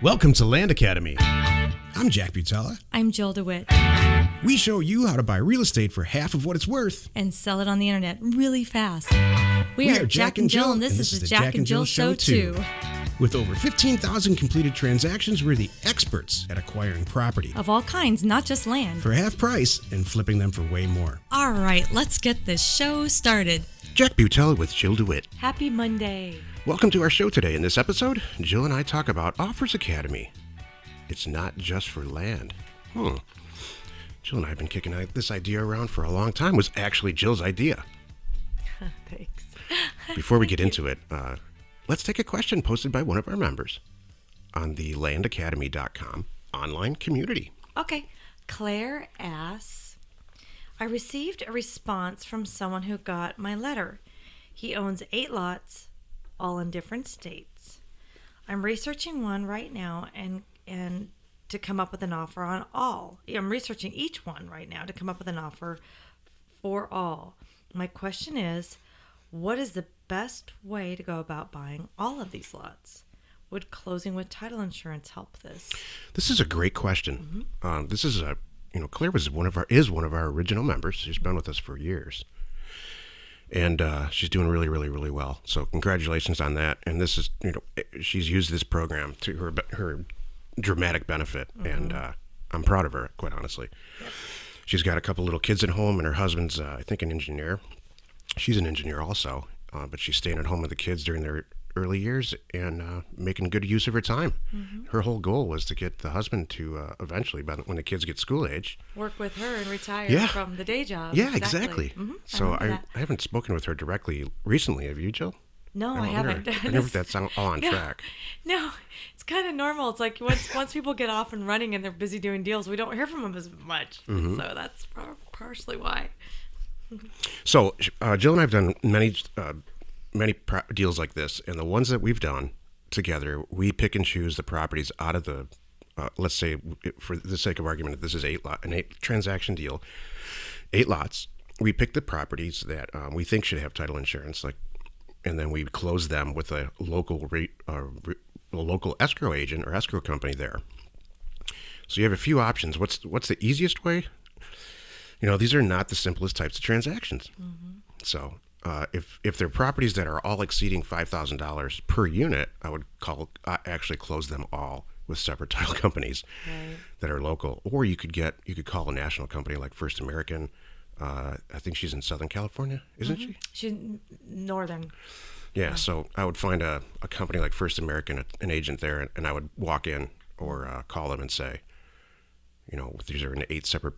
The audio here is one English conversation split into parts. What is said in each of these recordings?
Welcome to Land Academy. I'm Jack Butala. I'm Jill DeWit. We show you how to buy real estate for half of what it's worth. And sell it on the internet really fast. We are Jack and Jill, and this is the Jack and Jill Show too. With over 15,000 completed transactions, we're the experts at acquiring property. Of all kinds, not just land. For half price and flipping them for way more. All right, let's get this show started. Jack Butala with Jill DeWit. Happy Monday. Welcome to our show today. In this episode, Jill and I talk about Offers Academy. It's not just for land. Jill and I have been kicking this idea around for a long time. It was actually Jill's idea. Thanks. Before we get into it, let's take a question posted by one of our members on the landacademy.com online community. Okay. Claire asks, I received a response from someone who got my letter. He owns 8 lots, all in different states. I'm researching one right now and to come up with an offer on all. I'm researching each one right now to come up with an offer for all. My question is, what is the best way to go about buying all of these lots? Would closing with title insurance help this? This is a great question. This is Claire was one of our original members. She's been with us for years. And she's doing really, really, really well. So congratulations on that. And this is, she's used this program to her dramatic benefit. And I'm proud of her, quite honestly. Yep. She's got a couple little kids at home, and her husband's, I think, an engineer. She's an engineer also, but she's staying at home with the kids during their early years and making good use of her time. Her whole goal was to get the husband to eventually, when the kids get school age, work with her and retire from the day job. Yeah, exactly. So I haven't spoken with her directly recently. Have you, Jill? No, I haven't. I wonder if that's all on track. No, it's kind of normal. It's like once people get off and running and they're busy doing deals, we don't hear from them as much. So that's partially why. So Jill and I have done many deals like this, and the ones that we've done together, we pick and choose the properties out of the, let's say, for the sake of argument, this is an 8 transaction deal, 8 lots. We pick the properties that we think should have title insurance, and then we close them with a local escrow agent or escrow company there. So you have a few options. What's the easiest way? These are not the simplest types of transactions. So if they're properties that are all exceeding $5,000 per unit, I would actually close them all with separate title companies that are local. Or you could call a national company like First American. I think she's in Southern California, isn't she? She's northern. Yeah, so I would find a company like First American, an agent there, and I would walk in or call them and say, these are in 8 separate.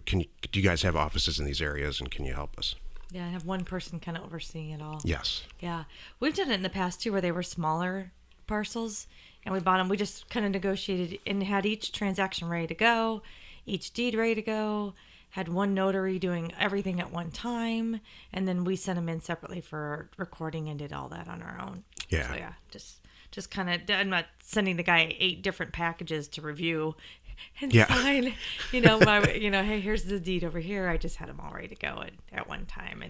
Do you guys have offices in these areas, and can you help us? Yeah, I have one person kind of overseeing it all. Yes. Yeah, we've done it in the past too, where they were smaller parcels, and we bought them. We just kind of negotiated and had each transaction ready to go, each deed ready to go. Had one notary doing everything at one time, and then we sent them in separately for recording and did all that on our own. Yeah. So yeah, just kind of. I'm not sending the guy 8 different packages to review and sign. Hey, here's the deed over here. I just had them all ready to go at one time,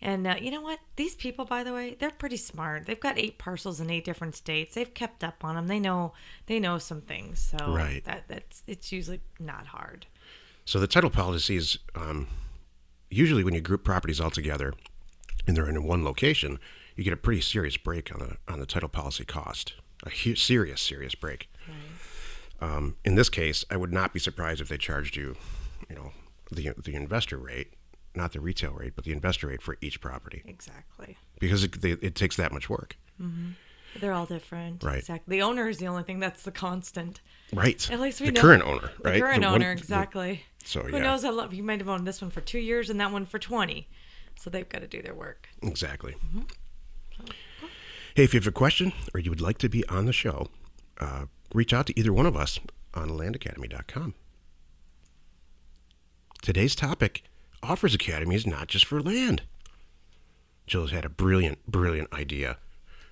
and you know what? These people, by the way, they're pretty smart. They've got 8 parcels in 8 different states. They've kept up on them. They know some things. So it's usually not hard. So the title policies, usually when you group properties all together and they're in one location, you get a pretty serious break on the title policy cost, a serious break. Right. In this case, I would not be surprised if they charged you, the investor rate, not the retail rate, but the investor rate for each property. Exactly. Because it takes that much work. They're all different. Right. Exactly. The owner is the only thing that's the constant. Right. At least we know. The current owner, right? The current owner, exactly. Who knows how long? You might have owned this one for 2 years and that one for 20. So they've got to do their work. Exactly. Hey, if you have a question or you would like to be on the show, reach out to either one of us on landacademy.com. Today's topic, Offers Academy is not just for land. Jill's had a brilliant idea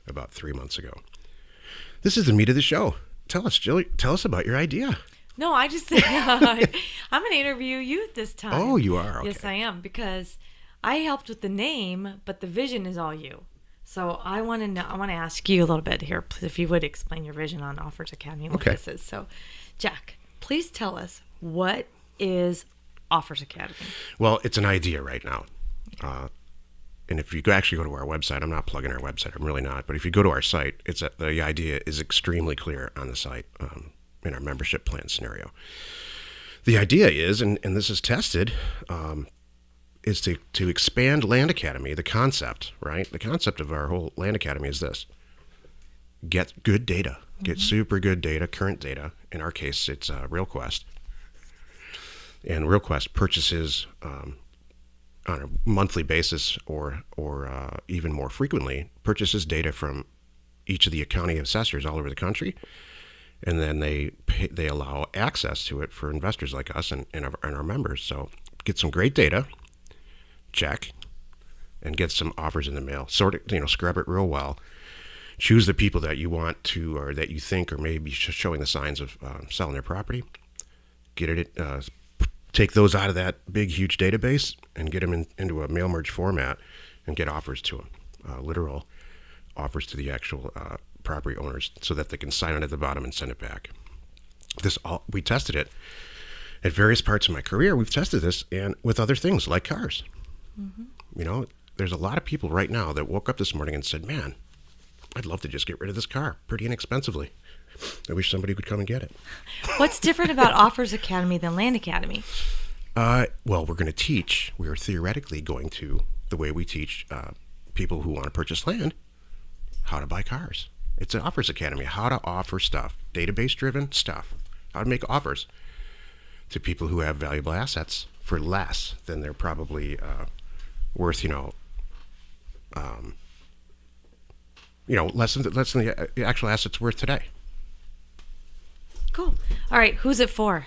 about 3 months ago. This is the meat of the show. Tell us, Jill, about your idea. No, I just I'm going to interview you this time. Oh, you are? Okay. Yes, I am, because I helped with the name, but the vision is all you. So I want to know. I want to ask you a little bit here, if you would explain your vision on Offers Academy and what this is. So, Jack, please tell us, what is Offers Academy? Well, it's an idea right now. And if you actually go to our website, I'm not plugging our website, I'm really not. But if you go to our site, the idea is extremely clear on the site in our membership plan scenario. The idea is, and this is tested, is to expand Land Academy, the concept, right? The concept of our whole Land Academy is this. Get good data. Get super good data, current data. In our case, it's RealQuest. And RealQuest purchases on a monthly basis or even more frequently, purchases data from each of the county assessors all over the country. And then they allow access to it for investors like us and our members. So get some great data, check, and get some offers in the mail. Sort it, scrub it real well. Choose the people that you want to, or that you think are maybe showing the signs of selling their property. Take those out of that big, huge database and get them into a mail merge format and get offers to them, literal offers to the actual property owners, so that they can sign it at the bottom and send it back. We tested it at various parts of my career. We've tested this and with other things like cars. There's a lot of people right now that woke up this morning and said, man, I'd love to just get rid of this car pretty inexpensively. I wish somebody would come and get it. What's different about Offers Academy than Land Academy? Well, we're going to teach, we are theoretically going to, the way we teach people who want to purchase land, how to buy cars. It's an Offers Academy, how to offer stuff, database-driven stuff, how to make offers to people who have valuable assets for less than they're probably worth, less than the actual assets worth today. Cool. All right, who's it for?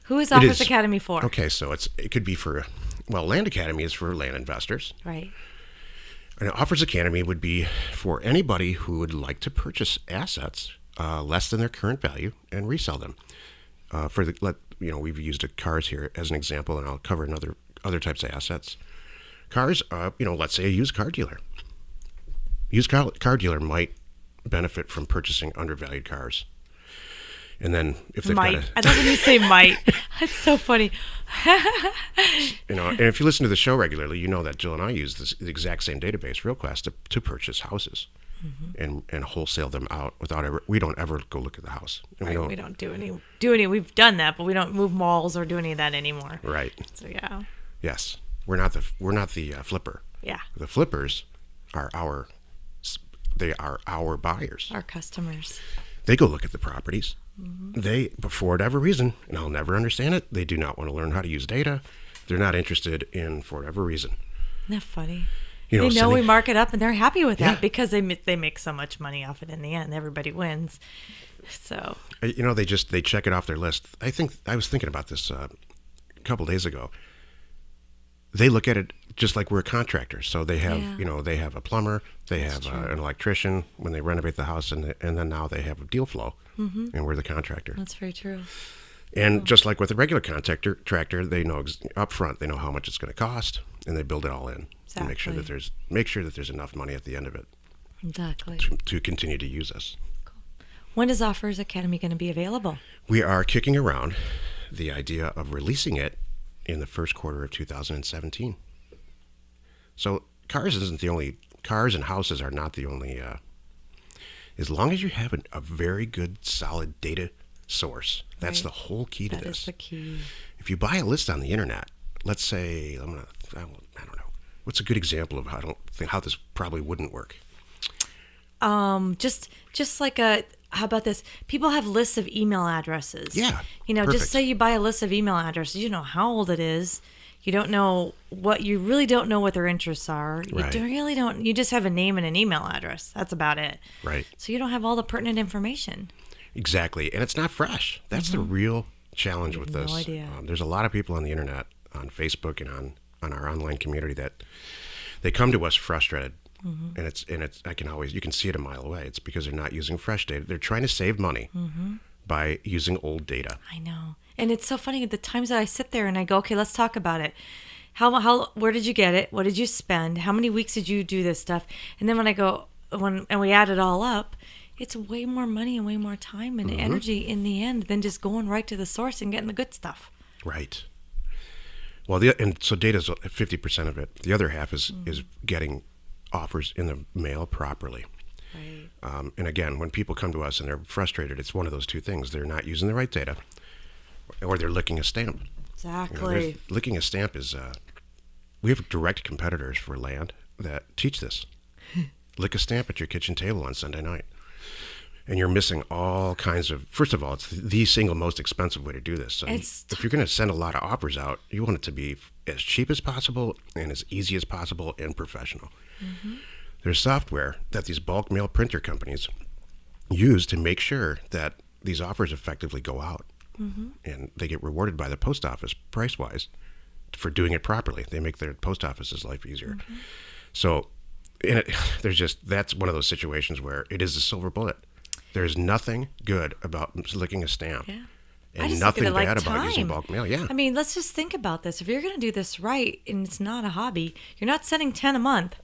Who is Offers Academy for? Okay, so it could be for, Land Academy is for land investors. Right. And Offers Academy would be for anybody who would like to purchase assets less than their current value and resell them. We've used cars here as an example, and I'll cover other types of assets. Cars, let's say a used car dealer. Used car dealer might benefit from purchasing undervalued cars. And then if they've I love when you say might. That's so funny. And if you listen to the show regularly, you know that Jill and I use the exact same database, RealQuest, to purchase houses and wholesale them out we don't ever go look at the house. And we don't do any. We've done that, but we don't move malls or do any of that anymore. Right. So yeah. Yes, we're not the flipper. Yeah. The flippers are our buyers, our customers. They go look at the properties. They, for whatever reason, and I'll never understand it, they do not want to learn how to use data. They're not interested in, for whatever reason. Isn't that funny? They know we mark it up, and they're happy with that because they make so much money off it in the end. Everybody wins. So they check it off their list. I was thinking about this a couple days ago. They look at it just like we're a contractor. So they have, they have a plumber, they have an electrician when they renovate the house, and then now they have a deal flow, and we're the contractor. That's very true. And just like with a regular contractor, they know up front, they know how much it's going to cost, and they build it all in. Exactly. And make sure that there's enough money at the end of it. Exactly. To continue to use us. Cool. When is Offers Academy going to be available? We are kicking around the idea of releasing it in the first quarter of 2017. So cars and houses are not the only, as long as you have a very good, solid data source, that's the whole key to this. That is the key. If you buy a list on the internet, let's say, I don't know, what's a good example of how this probably wouldn't work? Just like how about this? People have lists of email addresses. Yeah. Perfect. Just say you buy a list of email addresses. You know how old it is. You really don't know what their interests are. Right. You just have a name and an email address. That's about it. Right. So you don't have all the pertinent information. Exactly. And it's not fresh. That's the real challenge with this. No idea. There's a lot of people on the internet, on Facebook and on our online community, that they come to us frustrated. And it's you can see it a mile away. It's because they're not using fresh data. They're trying to save money by using old data. I know. And it's so funny, the times that I sit there and I go, okay, let's talk about it. Where did you get it? What did you spend? How many weeks did you do this stuff? And then when we add it all up, it's way more money and way more time and energy in the end than just going right to the source and getting the good stuff. Right. Well, so data's 50% of it. The other half is getting offers in the mail properly. Right. And again, when people come to us and they're frustrated, it's one of those two things. They're not using the right data, or they're licking a stamp. Exactly. Licking a stamp is, we have direct competitors for land that teach this. Lick a stamp at your kitchen table on Sunday night. And you're missing all kinds of, first of all, it's the single most expensive way to do this. So if you're going to send a lot of offers out, you want it to be as cheap as possible and as easy as possible and professional. Mm-hmm. There's software that these bulk mail printer companies use to make sure that these offers effectively go out. Mm-hmm. And they get rewarded by the post office price-wise for doing it properly. They make their post office's life easier. Mm-hmm. So that's one of those situations where it is a silver bullet. There's nothing good about licking a stamp. Yeah. And nothing bad about using bulk mail. Yeah. I mean, let's just think about this. If you're going to do this right and it's not a hobby, you're not sending 10 a month,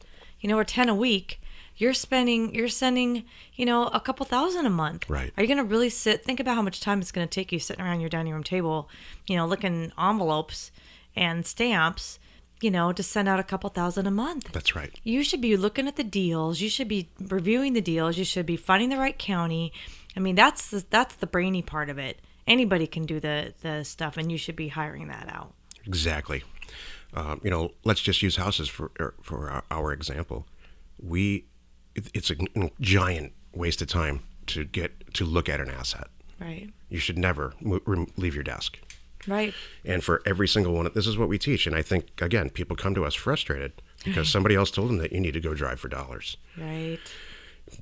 or 10 a week. You're sending, a couple thousand a month. Right. Are you going to really think about how much time it's going to take you sitting around your dining room table, licking envelopes and stamps, to send out a couple thousand a month? That's right. You should be looking at the deals. You should be reviewing the deals. You should be finding the right county. I mean, that's the brainy part of it. Anybody can do the stuff, and you should be hiring that out. Exactly. Let's just use houses for our example. It's a giant waste of time to look at an asset. Right. You should never leave your desk. Right. And for every single one, this is what we teach. And I think, again, people come to us frustrated because somebody else told them that you need to go drive for dollars. Right.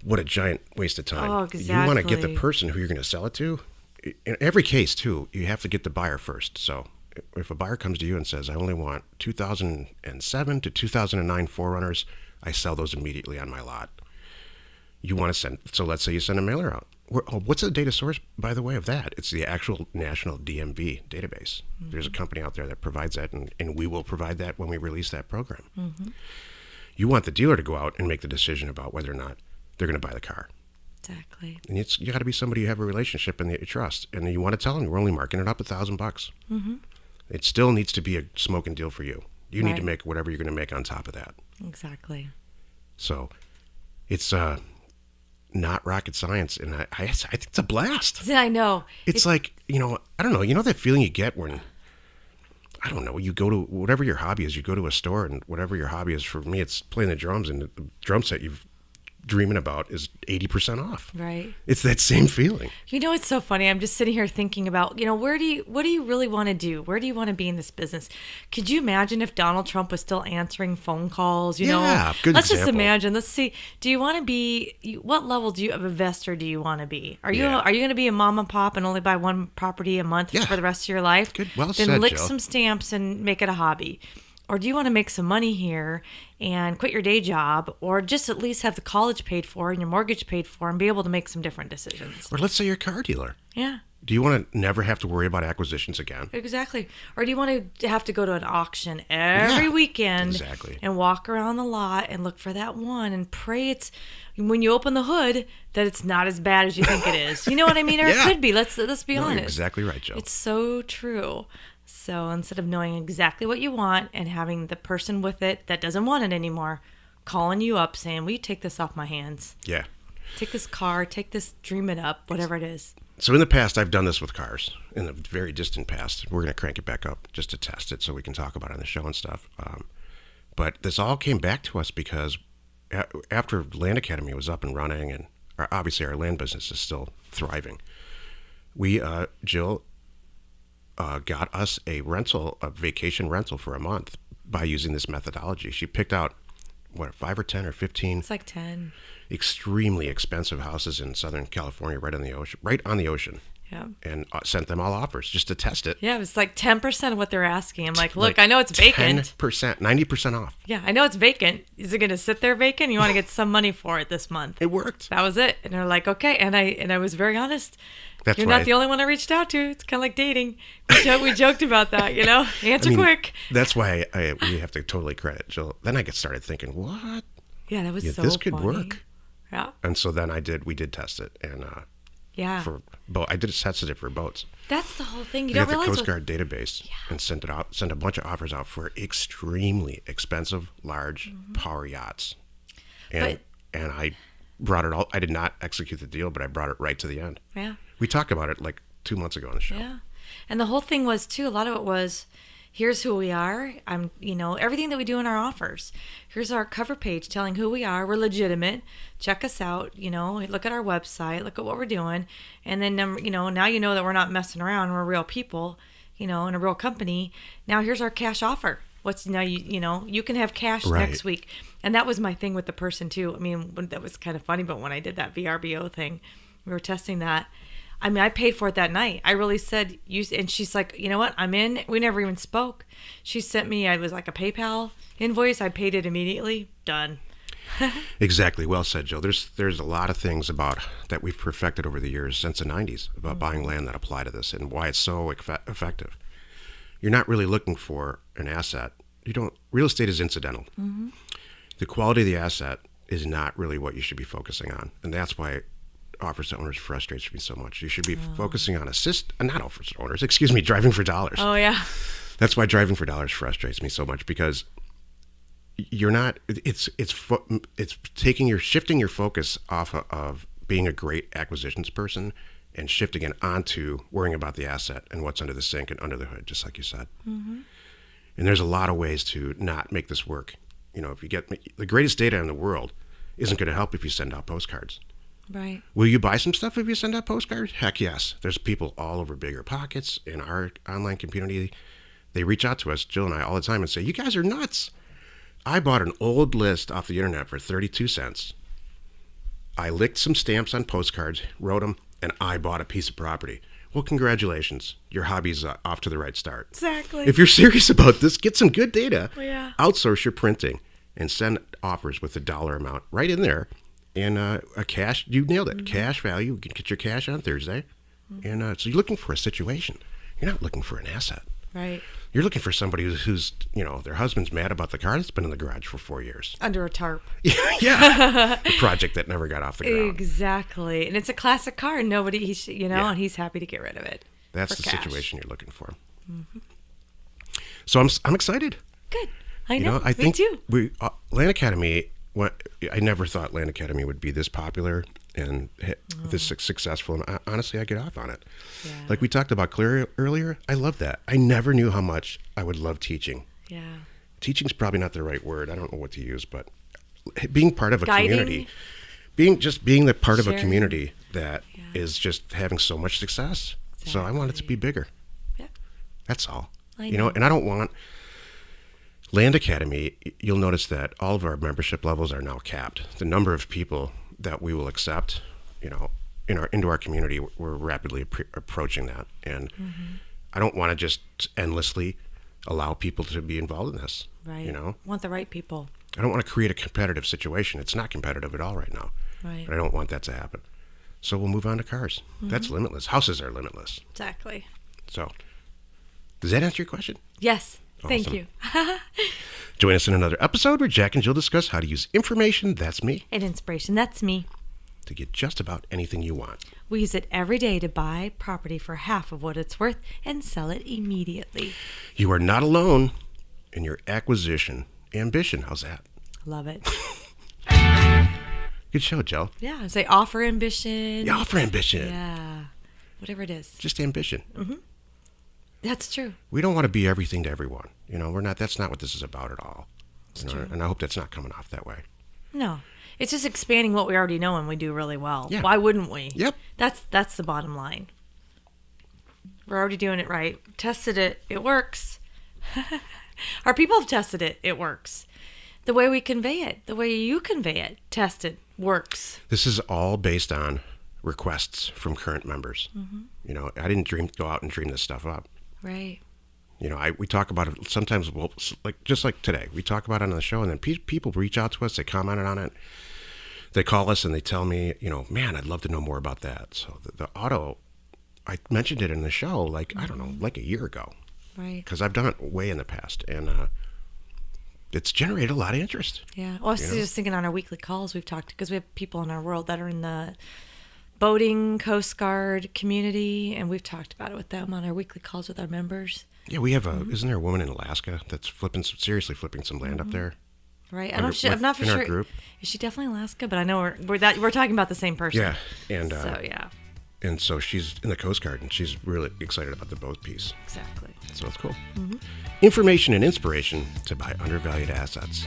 What a giant waste of time. Oh, exactly. You want to get the person who you're going to sell it to. In every case, too, you have to get the buyer first. So if a buyer comes to you and says, I only want 2007 to 2009 4Runners, I sell those immediately on my lot. You want to send, so let's say you send a mailer out. What's the data source, by the way, of that? It's the actual national DMV database. Mm-hmm. There's a company out there that provides that, and we will provide that when we release that program. Mm-hmm. You want the dealer to go out and make the decision about whether or not they're going to buy the car. Exactly. And you got to be somebody you have a relationship and that you trust. And you want to tell them, we're only marking it up $1,000. Mm-hmm. It still needs to be a smoking deal for you. You need to make whatever you're going to make on top of that. Exactly. So it's not rocket science, and I think it's a blast. I know. It's like, I don't know, that feeling you get when, I don't know, you go to, whatever your hobby is, you go to a store, and whatever your hobby is, for me, it's playing the drums, and the drum set you've dreaming about is 80% off. Right. It's that same feeling. It's so funny. I'm just sitting here thinking about, what do you really want to do? Where do you want to be in this business? Could you imagine if Donald Trump was still answering phone calls? Yeah, good Let's example. just imagine. Let's see. Do you want to be, what level of investor do you want to be? Are you going to be a mom and pop and only buy one property a month for the rest of your life? Good. Well then said, lick Jill. some stamps and make it a hobby. Or do you want to make some money here and quit your day job, or just at least have the college paid for and your mortgage paid for and be able to make some different decisions? Or let's say you're a car dealer. Yeah. Do you want to never have to worry about acquisitions again? Exactly. Or do you want to have to go to an auction every weekend and walk around the lot and look for that one and pray it's, when you open the hood, that it's not as bad as you think it is? You know what I mean? Or it could be. Let's be honest. You're exactly right, Joe. It's so true. So instead of knowing exactly what you want and having the person with it that doesn't want it anymore calling you up saying, will you take this off my hands? Yeah. Take this car, take this, dream it up, whatever it is. So in the past, I've done this with cars. In the very distant past. We're going to crank it back up just to test it so we can talk about it on the show and stuff. But this all came back to us because after Land Academy was up and running, and obviously our land business is still thriving, we, Jill, got us a vacation rental for a month by using this methodology. She picked out, 5 or 10 or 15? It's like 10. Extremely expensive houses in Southern California, right on the ocean. Yeah. and sent them all offers just to test it. Yeah, it was like 10% of what they're asking. I'm like, look, I know it's vacant. 10%, 90% off. Yeah, I know it's vacant. Is it going to sit there vacant? You want to get some money for it this month. It worked. That was it. And they're like, okay. And I was very honest. That's You're why not the only one I reached out to. It's kind of like dating. We joked about that, Answer quick. That's why we have to totally credit Jill. Then I started thinking, what? Yeah, that was so this could funny. work. Yeah. And so then we did test it. And yeah. for boat, I tested it for boats. That's the whole thing. You I don't got the realize Coast Guard database and sent a bunch of offers out for extremely expensive, large power yachts. And I brought it all. I did not execute the deal, but I brought it right to the end. Yeah. We talked about it like 2 months ago on the show. Yeah. And the whole thing was too, a lot of it was, here's who we are. Everything that we do in our offers. Here's our cover page telling who we are. We're legitimate. Check us out. Look at our website. Look at what we're doing. And then, now you know that we're not messing around. We're real people, in a real company. Now here's our cash offer. You can have cash next week. And that was my thing with the person too. I mean, that was kind of funny, but when I did that VRBO thing, we were testing that. I mean, I paid for it that night. I really said, and she's like, you know what? I'm in. We never even spoke. She sent me, I was like a PayPal invoice. I paid it immediately. Done. Exactly. Well said, Jill. There's a lot of things about that we've perfected over the years since the 90s about buying land that apply to this and why it's so effective. You're not really looking for an asset. Real estate is incidental. Mm-hmm. The quality of the asset is not really what you should be focusing on. And that's why offers to owners frustrates me so much. You should be focusing on not offers to owners, driving for dollars. Oh, yeah. That's why driving for dollars frustrates me so much, because you're not, it's shifting your focus off of being a great acquisitions person and shifting it onto worrying about the asset and what's under the sink and under the hood, just like you said. Mm-hmm. And there's a lot of ways to not make this work. If you get the greatest data in the world isn't going to help if you send out postcards. Right. Will you buy some stuff if you send out postcards? Heck yes. There's people all over Bigger Pockets in our online community. They reach out to us, Jill and I, all the time and say, you guys are nuts. I bought an old list off the internet for 32 cents. I licked some stamps on postcards, wrote them, and I bought a piece of property. Well, congratulations. Your hobby's off to the right start. Exactly. If you're serious about this, get some good data. Yeah. Outsource your printing and send offers with the dollar amount right in there. And a cash, you nailed it. Mm-hmm. Cash value, you can get your cash on Thursday. Mm-hmm. And so you're looking for a situation. You're not looking for an asset. Right. You're looking for somebody who's their husband's mad about the car that's been in the garage for 4 years. Under a tarp. Yeah. A project that never got off the ground. Exactly. And it's a classic car. And and he's happy to get rid of it. That's the situation you're looking for. Mm-hmm. So I'm excited. Good. I know. I think too. Land Academy, I never thought Land Academy would be this popular and this successful. And honestly, I get off on it. Yeah. Like we talked about Claire earlier, I love that. I never knew how much I would love teaching. Yeah. Teaching's probably not the right word. I don't know what to use, but being part of a Guiding. community, being the part of a community that is just having so much success. Exactly. So I want it to be bigger. Yeah. That's all. I know. And I don't want Land Academy. You'll notice that all of our membership levels are now capped. The number of people that we will accept, into our community, we're rapidly approaching that. And I don't want to just endlessly allow people to be involved in this. Right. Want the right people. I don't want to create a competitive situation. It's not competitive at all right now. Right. But I don't want that to happen. So we'll move on to cars. Mm-hmm. That's limitless. Houses are limitless. Exactly. So, does that answer your question? Yes. Awesome. Thank you. Join us in another episode where Jack and Jill discuss how to use information, that's me, and inspiration, that's me, to get just about anything you want. We use it every day to buy property for half of what it's worth and sell it immediately. You are not alone in your acquisition ambition. How's that? Love it. Good show, Jill. Yeah, I say offer ambition. Yeah, offer ambition. Yeah, whatever it is. Just ambition. Mm-hmm. That's true. We don't want to be everything to everyone. We're not. That's not what this is about at all. It's true. And I hope that's not coming off that way. No, it's just expanding what we already know and we do really well. Yeah. Why wouldn't we? Yep. That's the bottom line. We're already doing it right. Tested it. It works. Our people have tested it. It works. The way we convey it, the way you convey it, tested, works. This is all based on requests from current members. Mm-hmm. You know, I didn't go out and dream this stuff up. Right. You know, we talk about it sometimes, just like today, we talk about it on the show, and then people reach out to us, they commented on it, they call us and they tell me, you know, man, I'd love to know more about that. So the auto, I mentioned it in the show, like, I don't know, like a year ago. Right. Because I've done it way in the past, and it's generated a lot of interest. Yeah. Well, I was just thinking on our weekly calls we've talked, because we have people in our world that are in the boating, Coast Guard community, and we've talked about it with them on our weekly calls with our members. Yeah, we have isn't there a woman in Alaska that's seriously flipping some land up there? Right. I'm not for sure. Group. Is she definitely Alaska? But I know we're talking about the same person. Yeah. And so yeah. And so she's in the Coast Guard, and she's really excited about the boat piece. Exactly. So it's cool. Mm-hmm. Information and inspiration to buy undervalued assets.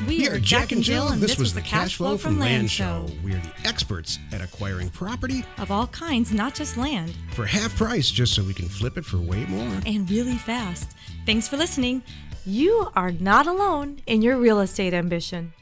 We are Jack and Jill, and this was the Cash Flow from Land Show. We are the experts at acquiring property of all kinds, not just land, for half price, just so we can flip it for way more. And really fast. Thanks for listening. You are not alone in your real estate ambition.